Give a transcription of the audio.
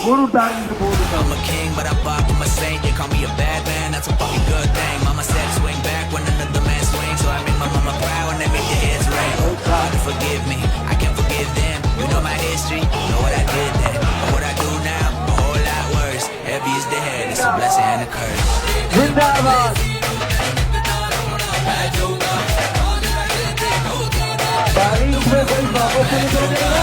I'm a king, but I pop, I'm a saint. You call me a bad man, that's a fucking good thing. Mama said swing back when another man swings, so I make my mama proud when they make their heads ring. God to forgive me, I can forgive them. You know my history, know what I did then. But what I do now, a whole lot worse. Heavy is the head, it's a blessing and a curse. जिंदाबाद बारिश में कोई वापस नहीं करेगा